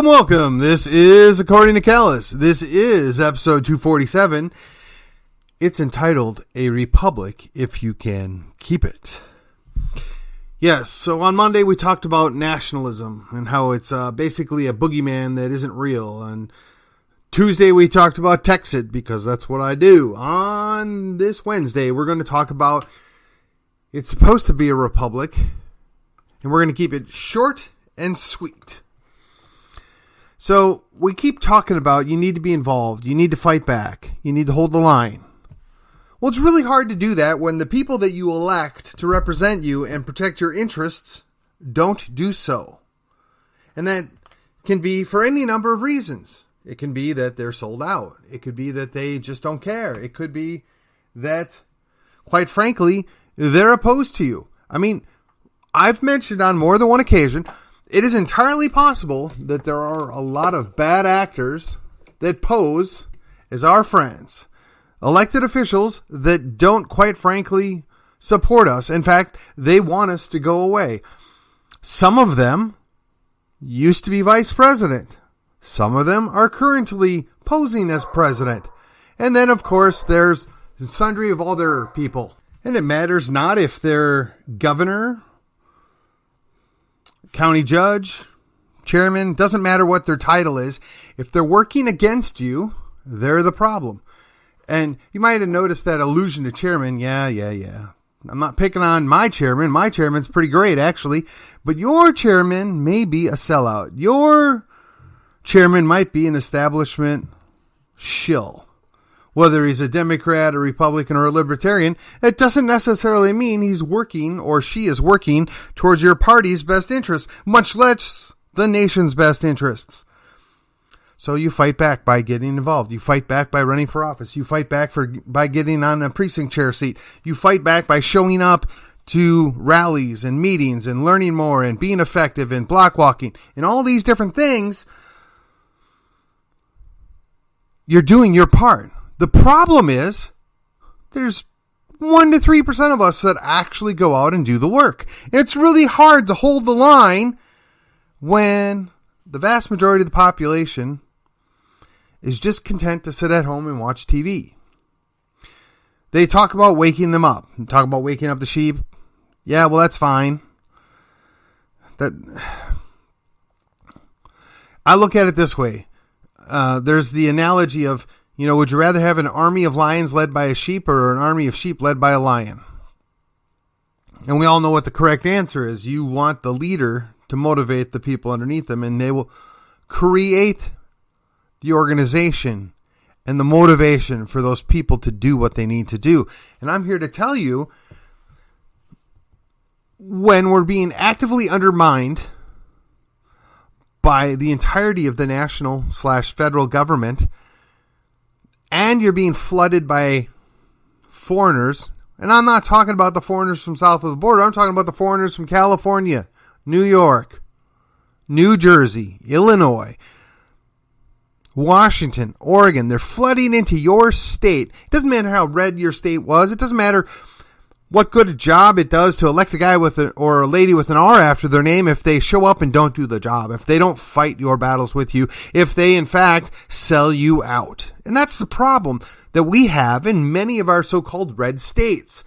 Welcome. This is According to Callus. This is episode 247. It's entitled A Republic If You Can Keep It. Yes, so on Monday we talked about nationalism and how it's basically a boogeyman that isn't real. And Tuesday we talked about Texit because that's what I do. On this Wednesday we're going to talk about it's supposed to be a republic and we're going to keep it short and sweet. So we keep talking about you need to be involved, you need to fight back, you need to hold the line. Well, it's really hard to do that when the people that you elect to represent you and protect your interests don't do so. And that can be for any number of reasons. It can be that they're sold out. It could be that they just don't care. It could be that, quite frankly, they're opposed to you. I mean, I've mentioned on more than one occasion, it is entirely possible that there are a lot of bad actors that pose as our friends. Elected officials that don't, quite frankly, support us. In fact, they want us to go away. Some of them used to be vice president. Some of them are currently posing as president. And then, of course, there's sundry of other people. And it matters not if they're governor, county judge, chairman, doesn't matter what their title is. If they're working against you, they're the problem. And you might have noticed that allusion to chairman. Yeah. I'm not picking on my chairman. My chairman's pretty great, actually. But your chairman may be a sellout. Your chairman might be an establishment shill. Whether he's a Democrat, a Republican, or a Libertarian, it doesn't necessarily mean he's working or she is working towards your party's best interests, much less the nation's best interests. So you fight back by getting involved. You fight back by running for office. You fight back by getting on a precinct chair seat. You fight back by showing up to rallies and meetings and learning more and being effective and block walking and all these different things. You're doing your part. The problem is there's 1 to 3% of us that actually go out and do the work. And it's really hard to hold the line when the vast majority of the population is just content to sit at home and watch TV. They talk about waking them up. Talk about waking up the sheep. Yeah, well, that's fine. I look at it this way. There's the analogy of, would you rather have an army of lions led by a sheep or an army of sheep led by a lion? And we all know what the correct answer is. You want the leader to motivate the people underneath them, and they will create the organization and the motivation for those people to do what they need to do. And I'm here to tell you, when we're being actively undermined by the entirety of the national/federal government, and you're being flooded by foreigners, and I'm not talking about the foreigners from south of the border, I'm talking about the foreigners from California, New York, New Jersey, Illinois, Washington, Oregon. They're flooding into your state. It doesn't matter how red your state was. It doesn't matter what good job it does to elect a guy or a lady with an R after their name if they show up and don't do the job, if they don't fight your battles with you, if they, in fact, sell you out. And that's the problem that we have in many of our so-called red states.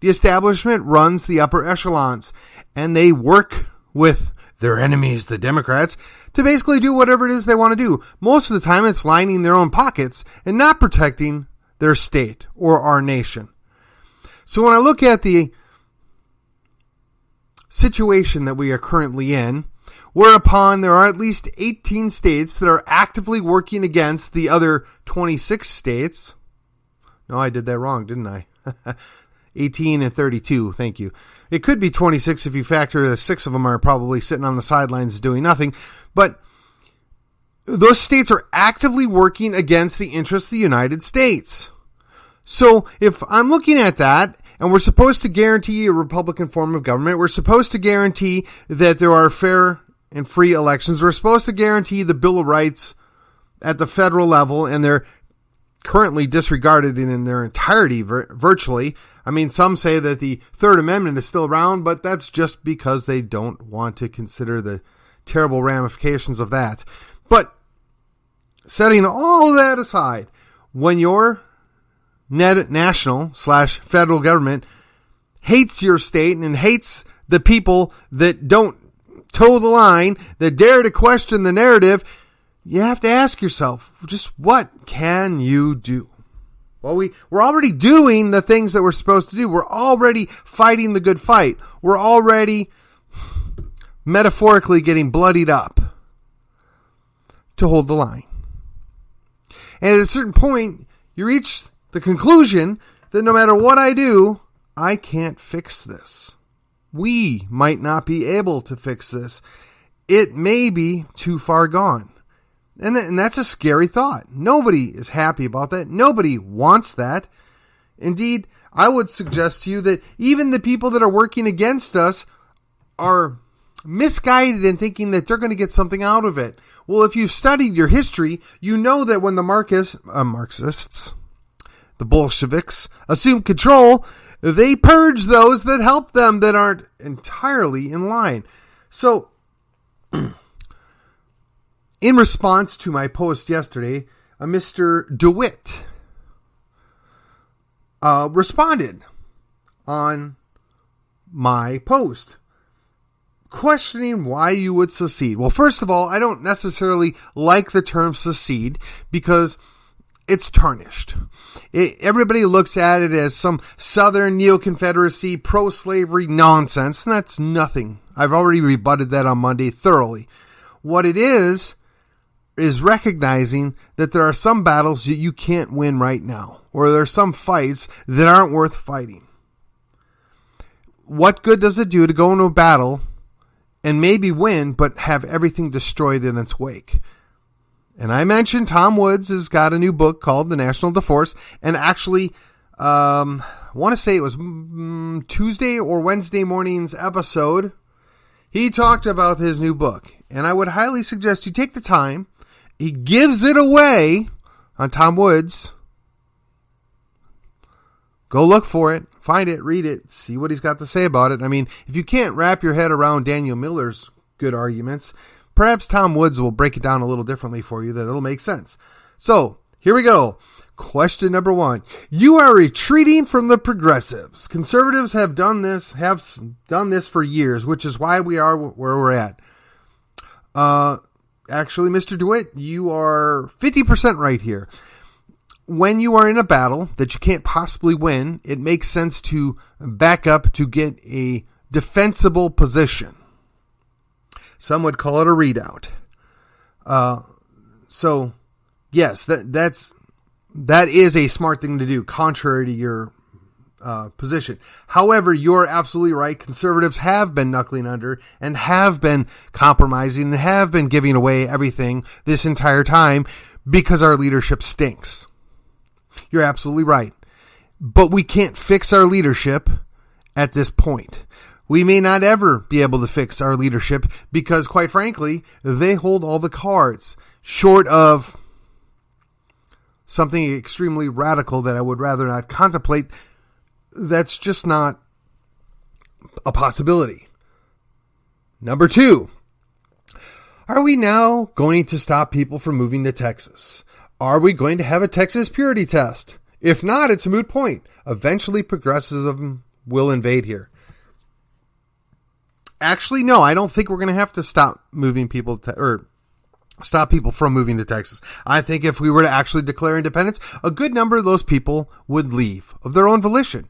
The establishment runs the upper echelons, and they work with their enemies, the Democrats, to basically do whatever it is they want to do. Most of the time, it's lining their own pockets and not protecting their state or our nation. So when I look at the situation that we are currently in, whereupon there are at least 18 states that are actively working against the other 26 states. No, I did that wrong, didn't I? 18 and 32, thank you. It could be 26 if you factor that 6 of them are probably sitting on the sidelines doing nothing. But those states are actively working against the interests of the United States. So if I'm looking at that, and we're supposed to guarantee a Republican form of government, we're supposed to guarantee that there are fair and free elections, we're supposed to guarantee the Bill of Rights at the federal level, and they're currently disregarded in their entirety virtually. I mean, some say that the Third Amendment is still around, but that's just because they don't want to consider the terrible ramifications of that. But setting all of that aside, when your national/federal government hates your state and hates the people that don't toe the line, that dare to question the narrative, you have to ask yourself, just what can you do? Well, we're already doing the things that we're supposed to do. We're already fighting the good fight. We're already metaphorically getting bloodied up to hold the line. And at a certain point, you reach the conclusion that no matter what I do, I can't fix this. We might not be able to fix this. It may be too far gone. And that's a scary thought. Nobody is happy about that. Nobody wants that. Indeed, I would suggest to you that even the people that are working against us are misguided in thinking that they're going to get something out of it. Well, if you've studied your history, you know that when the Marxists, the Bolsheviks, assumed control, they purge those that help them that aren't entirely in line. So, in response to my post yesterday, Mr. DeWitt responded on my post, questioning why you would secede. Well, first of all, I don't necessarily like the term secede because it's tarnished. Everybody looks at it as some Southern Neo-Confederacy, pro-slavery nonsense, and that's nothing. I've already rebutted that on Monday thoroughly. What it is recognizing that there are some battles that you can't win right now, or there are some fights that aren't worth fighting. What good does it do to go into a battle and maybe win, but have everything destroyed in its wake? And I mentioned Tom Woods has got a new book called The National Divorce, and actually, I want to say it was Tuesday or Wednesday morning's episode, he talked about his new book. And I would highly suggest you take the time. He gives it away on Tom Woods. Go look for it, find it, read it, see what he's got to say about it. I mean, if you can't wrap your head around Daniel Miller's good arguments, perhaps Tom Woods will break it down a little differently for you that it'll make sense. So, here we go. Question number 1. You are retreating from the progressives. Conservatives have done this for years, which is why we are where we're at. Actually, Mr. DeWitt, you are 50% right here. When you are in a battle that you can't possibly win, it makes sense to back up to get a defensible position. Some would call it a redoubt. So, yes, that is a smart thing to do, contrary to your position. However, you're absolutely right. Conservatives have been knuckling under and have been compromising and have been giving away everything this entire time because our leadership stinks. You're absolutely right. But we can't fix our leadership at this point. We may not ever be able to fix our leadership because, quite frankly, they hold all the cards, short of something extremely radical that I would rather not contemplate. That's just not a possibility. Number 2, are we now going to stop people from moving to Texas? Are we going to have a Texas purity test? If not, it's a moot point. Eventually, progressivism will invade here. Actually, no, I don't think we're going to have to stop moving people or stop people from moving to Texas. I think if we were to actually declare independence, a good number of those people would leave of their own volition.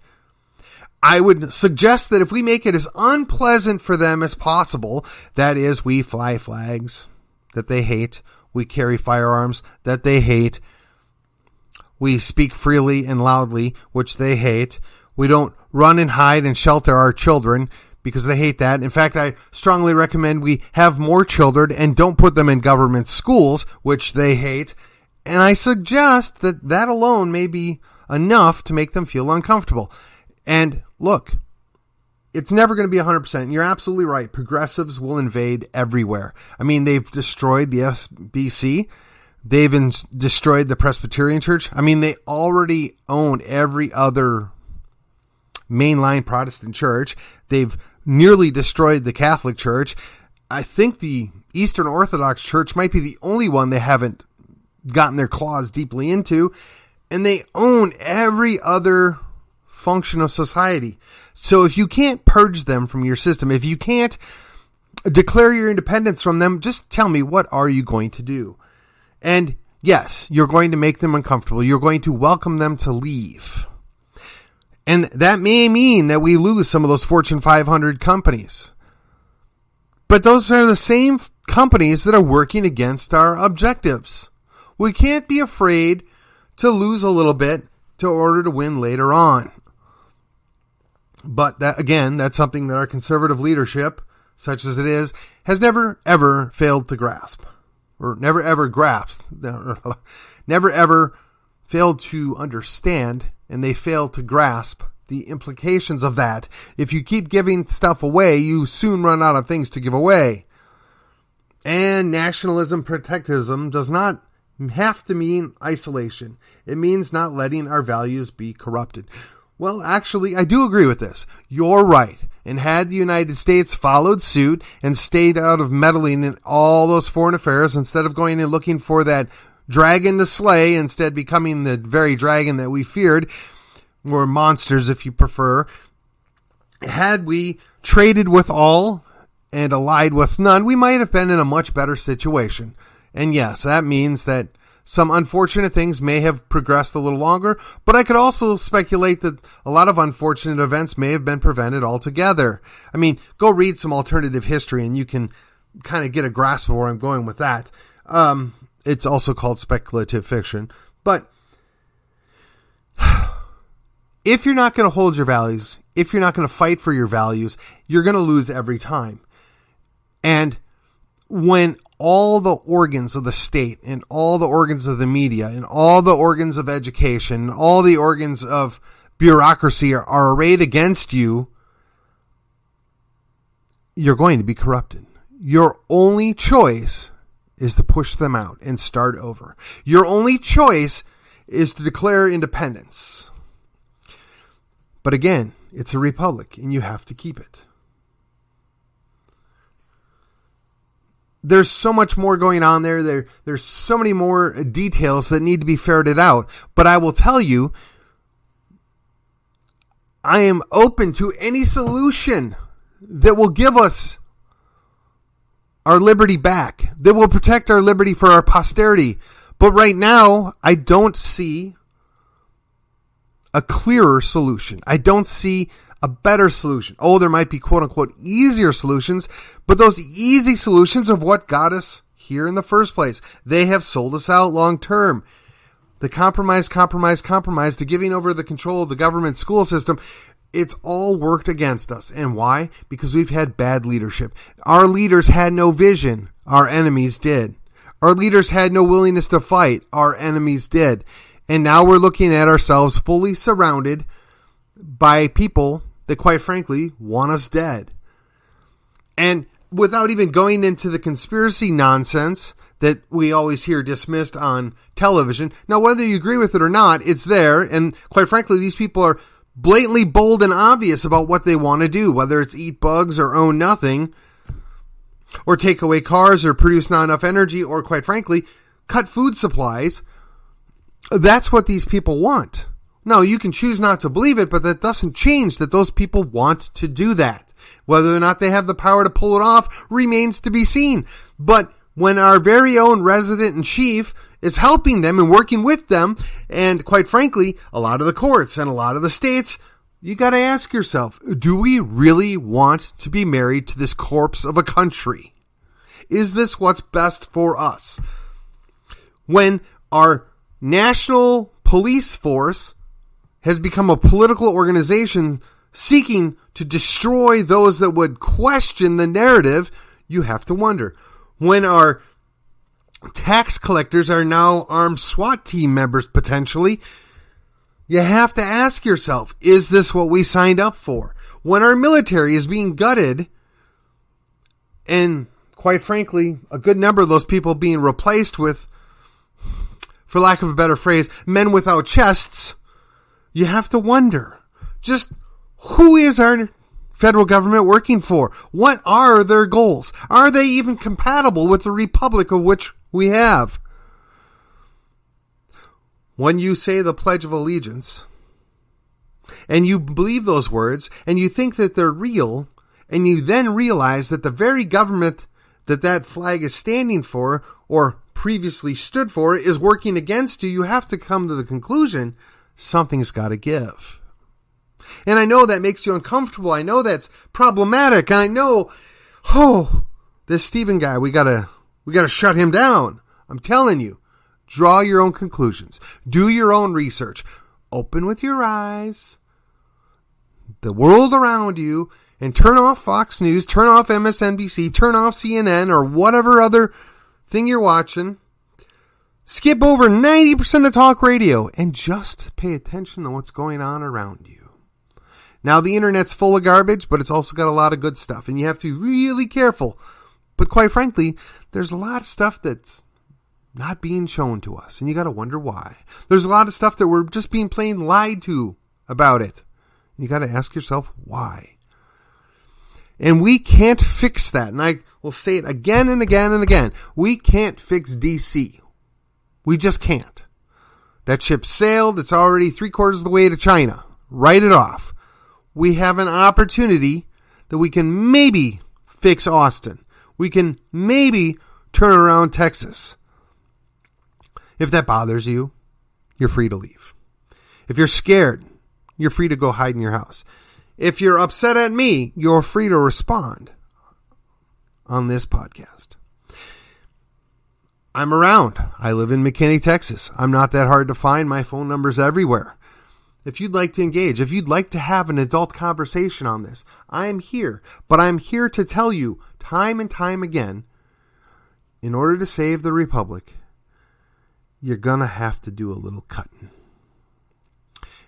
I would suggest that if we make it as unpleasant for them as possible, that is, we fly flags that they hate, we carry firearms that they hate, we speak freely and loudly, which they hate, we don't run and hide and shelter our children because they hate that. In fact, I strongly recommend we have more children and don't put them in government schools, which they hate. And I suggest that that alone may be enough to make them feel uncomfortable. And look, it's never going to be 100%. You're absolutely right. Progressives will invade everywhere. I mean, they've destroyed the SBC. They've destroyed the Presbyterian Church. I mean, they already own every other mainline Protestant church. They've nearly destroyed the Catholic Church. I think the Eastern Orthodox Church might be the only one they haven't gotten their claws deeply into, and they own every other function of society. So if you can't purge them from your system, if you can't declare your independence from them, just tell me, what are you going to do? And yes, you're going to make them uncomfortable. You're going to welcome them to leave. And that may mean that we lose some of those Fortune 500 companies. But those are the same companies that are working against our objectives. We can't be afraid to lose a little bit in order to win later on. But that, again, that's something that our conservative leadership, such as it is, has never, ever failed to grasp. Or never, ever grasped. Never, ever failed to understand, and they fail to grasp the implications of that. If you keep giving stuff away, you soon run out of things to give away. And nationalism, protectivism does not have to mean isolation. It means not letting our values be corrupted. Well, actually, I do agree with this. You're right. And had the United States followed suit and stayed out of meddling in all those foreign affairs, instead of going and looking for that dragon to slay, instead becoming the very dragon that we feared, or monsters if you prefer, had we traded with all and allied with none, we might have been in a much better situation. And yes, that means that some unfortunate things may have progressed a little longer, but I could also speculate that a lot of unfortunate events may have been prevented altogether. I mean, go read some alternative history and you can kind of get a grasp of where I'm going with that. It's also called speculative fiction. But if you're not going to hold your values, if you're not going to fight for your values, you're going to lose every time. And when all the organs of the state and all the organs of the media and all the organs of education and all the organs of bureaucracy are arrayed against you, you're going to be corrupted. Your only choice is to push them out and start over. Your only choice is to declare independence. But again, it's a republic and you have to keep it. There's so much more going on there. There's so many more details that need to be ferreted out. But I will tell you, I am open to any solution that will give us our liberty back, that will protect our liberty for our posterity. But right now, I don't see a clearer solution. I don't see a better solution. Oh, there might be quote unquote easier solutions, but those easy solutions are what got us here in the first place. They have sold us out long term. The compromise, the giving over the control of the government school system, it's all worked against us. And why? Because we've had bad leadership. Our leaders had no vision. Our enemies did. Our leaders had no willingness to fight. Our enemies did. And now we're looking at ourselves fully surrounded by people that, quite frankly, want us dead. And without even going into the conspiracy nonsense that we always hear dismissed on television. Now, whether you agree with it or not, it's there. And quite frankly, these people are blatantly bold and obvious about what they want to do, whether it's eat bugs or own nothing, or take away cars or produce not enough energy, or quite frankly, cut food supplies. That's what these people want. No, you can choose not to believe it, but that doesn't change that those people want to do that. Whether or not they have the power to pull it off remains to be seen. But when our very own resident in chief is helping them and working with them, and quite frankly, a lot of the courts and a lot of the states, you got to ask yourself, do we really want to be married to this corpse of a country? Is this what's best for us? When our national police force has become a political organization seeking to destroy those that would question the narrative, you have to wonder. When our tax collectors are now armed SWAT team members potentially, you have to ask yourself, is this what we signed up for? When our military is being gutted, and quite frankly, a good number of those people being replaced with, for lack of a better phrase, men without chests, you have to wonder, just who is our federal government working for? What are their goals? Are they even compatible with the republic of which we have? When you say the Pledge of Allegiance, and you believe those words, and you think that they're real, and you then realize that the very government that flag is standing for, or previously stood for, is working against you, you have to come to the conclusion something's got to give. And I know that makes you uncomfortable. I know that's problematic. I know, this Stephen guy, we gotta shut him down. I'm telling you, draw your own conclusions. Do your own research. Open with your eyes, the world around you, and turn off Fox News, turn off MSNBC, turn off CNN, or whatever other thing you're watching. Skip over 90% of talk radio and just pay attention to what's going on around you. Now, the internet's full of garbage, but it's also got a lot of good stuff, and you have to be really careful. But quite frankly, there's a lot of stuff that's not being shown to us, and you got to wonder why. There's a lot of stuff that we're just being plain lied to about it. You got to ask yourself why. And we can't fix that. And I will say it again and again and again. We can't fix DC. We just can't. That ship sailed. It's already 3/4 of the way to China. Write it off. We have an opportunity that we can maybe fix Austin. We can maybe turn around Texas. If that bothers you, you're free to leave. If you're scared, you're free to go hide in your house. If you're upset at me, you're free to respond on this podcast. I'm around. I live in McKinney, Texas. I'm not that hard to find. My phone number's everywhere. If you'd like to engage, if you'd like to have an adult conversation on this, I'm here. But I'm here to tell you time and time again, in order to save the Republic, you're going to have to do a little cutting.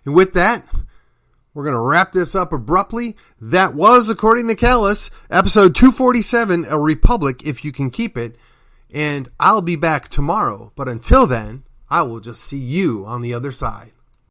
And with that, we're going to wrap this up abruptly. That was, according to Callus, episode 247, A Republic If You Can Keep It. And I'll be back tomorrow. But until then, I will just see you on the other side.